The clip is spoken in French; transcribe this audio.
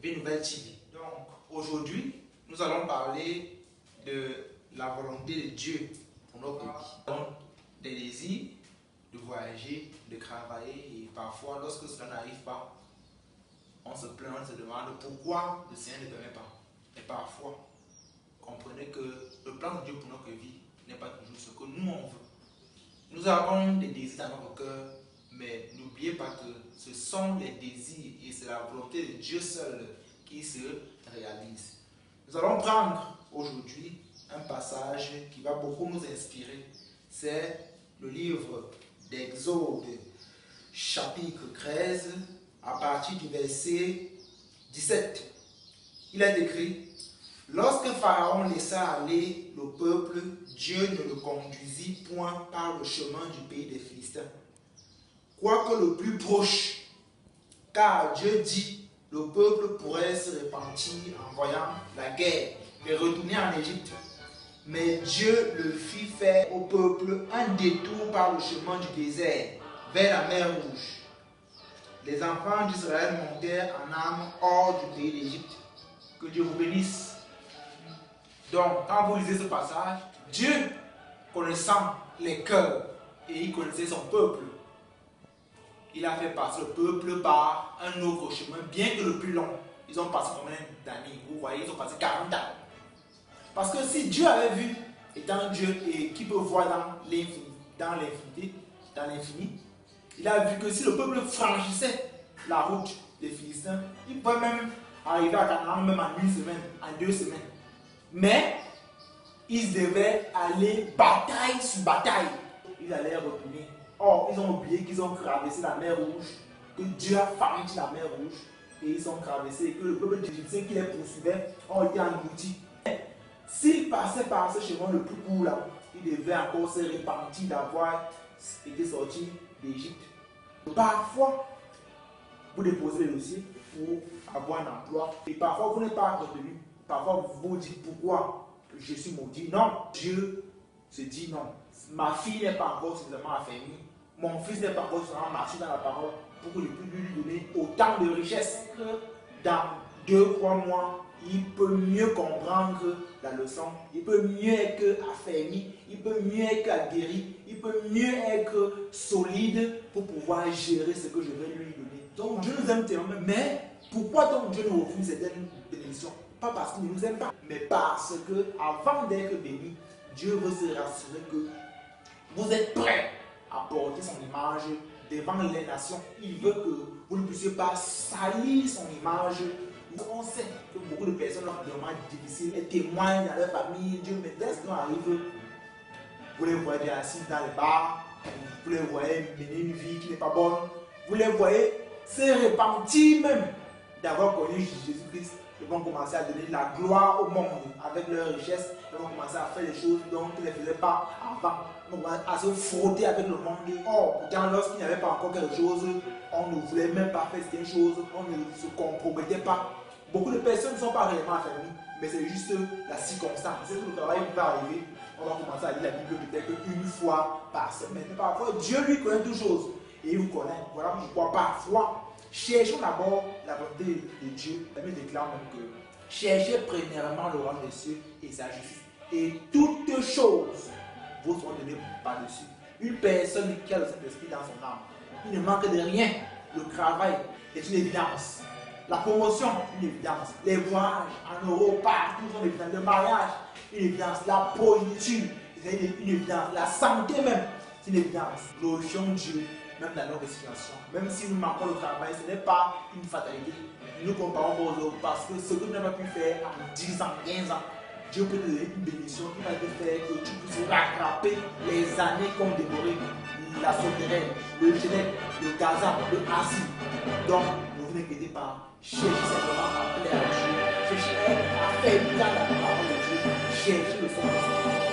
Vie Nouvelle TV. Donc aujourd'hui, nous allons parler de la volonté de Dieu pour notre vie. Donc des désirs de voyager, de travailler, et parfois lorsque cela n'arrive pas, on se plaint, on se demande pourquoi le Seigneur ne permet pas. Et parfois, comprenez que le plan de Dieu pour notre vie n'est pas toujours ce que nous on veut. Nous avons des désirs dans notre cœur, mais n'oubliez pas que ce sont les désirs et c'est la volonté de Dieu seul qui se réalise. Nous allons prendre aujourd'hui un passage qui va beaucoup nous inspirer. C'est le livre d'Exode, chapitre 13, à partir du verset 17. Il est écrit: lorsque Pharaon laissa aller le peuple, Dieu ne le conduisit point par le chemin du pays des Philistins, quoique le plus proche, car Dieu dit, le peuple pourrait se repentir en voyant la guerre et retourner en Égypte. Mais Dieu le fit faire au peuple un détour par le chemin du désert, vers la mer Rouge. Les enfants d'Israël montèrent en armes hors du pays d'Égypte. Que Dieu vous bénisse. Donc, quand vous lisez ce passage, Dieu, connaissant les cœurs, et il connaissait son peuple, il a fait passer le peuple par un autre chemin, bien que le plus long. Ils ont passé combien d'années? Vous voyez, ils ont passé 40 ans. Parce que si Dieu avait vu, étant Dieu et qui peut voir dans l'infini, il a vu que si le peuple franchissait la route des Philistins, il pouvait même arriver à Canaan même en une semaine, en 2 semaines. Mais ils devaient aller bataille sur bataille. Ils allaient retourner. Or, ils ont oublié qu'ils ont traversé la mer Rouge, que Dieu a franchi la mer Rouge, et ils ont traversé, et que le peuple d'Égyptien qui les poursuivait ont été engloutis. S'ils passaient par ce chemin le plus court là, ils devaient encore se repentir d'avoir été sortis d'Égypte. Parfois, vous déposez le dossier pour avoir un emploi, et parfois vous n'êtes pas retenu. Parfois vous vous dites pourquoi je suis maudit. Non, Dieu se dit non. Ma fille n'est pas encore suffisamment affermie. Mon fils n'est pas encore suffisamment marché dans la parole pour que je puisse lui donner autant de richesses que dans 2-3 mois, il peut mieux comprendre la leçon, il peut mieux être affermi, il peut mieux être aguerri, il peut mieux être solide pour pouvoir gérer ce que je vais lui donner. Donc Dieu nous aime tellement, mais pourquoi donc Dieu nous refuse certaines bénédictions? Pas parce qu'il ne nous aime pas, mais parce que avant d'être béni, Dieu veut se rassurer que vous êtes prêts à porter son image devant les nations. Il veut que vous ne puissiez pas salir son image. On sait que beaucoup de personnes ont des moments difficiles et témoignent à leur famille. Dieu, mais dès qu'ils arrivent, vous les voyez assis dans les bars, vous les voyez mener une vie qui n'est pas bonne, vous les voyez se repentir même d'avoir connu Jésus-Christ. Ils vont commencer à donner la gloire au monde avec leur richesse. Ils vont commencer à faire des choses dont ils ne faisaient pas avant. Ils vont commencer à se frotter avec le monde. Or, pourtant, lorsqu'il n'y avait pas encore quelque chose, on ne voulait même pas faire certaines choses. On ne se compromettait pas. Beaucoup de personnes ne sont pas réellement affermies, mais c'est juste la circonstance. C'est que le travail va arriver. On va commencer à lire la Bible peut-être une fois par semaine. Mais parfois, Dieu lui connaît toutes choses. Et il vous connaît. Voilà pourquoi parfois, cherchons d'abord la volonté de Dieu. La Bible déclare même que cherchez premièrement le royaume des cieux et sa justice. Et toutes choses vous seront données par-dessus. Une personne qui a le Saint-Esprit dans son âme, il ne manque de rien. Le travail est une évidence. La promotion, une évidence. Les voyages en Europe, partout sont une évidence. Le mariage, une évidence. La progéniture, c'est une évidence. La santé même, c'est une évidence. Glorifions Dieu. Même dans notre situation, même si nous manquons le travail, ce n'est pas une fatalité. Nous comparons aux autres parce que ce que tu n'as pas pu faire en 10 ans, 15 ans, Dieu peut te donner une bénédiction qui va te faire que tu puisses rattraper les années qu'ont dévoré la sauterelle, le Genève, le Gaza, le Asie. Donc, ne vous inquiétez pas, cherchez simplement à plaire à Dieu, cherchez à faire dans la parole de Dieu, cherchez le Saint-Esprit.